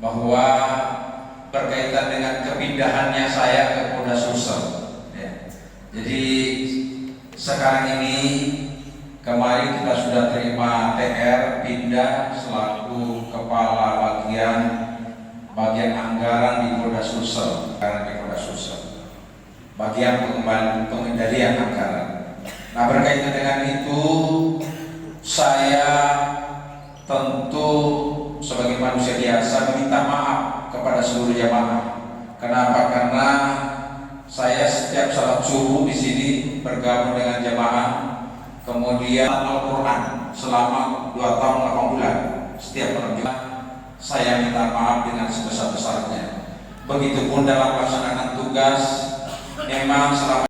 bahwa berkaitan dengan kepindahannya saya ke Polda Sulsel. Ya. Jadi sekarang ini kemarin kita sudah terima TR pindah selaku kepala bagian anggaran di Polda Sulsel, bagian pengendalian anggaran. Nah, berkaitan dengan itu saya tentu sebagai manusia biasa meminta maaf kepada seluruh jamaah. Kenapa? Karena saya setiap salat subuh di sini bergabung dengan jamaah, kemudian Al-Quran selama 2 tahun 8 bulan setiap malam Jumat. Saya minta maaf dengan sebesar-besarnya. Begitupun dalam melaksanakan tugas, memang selama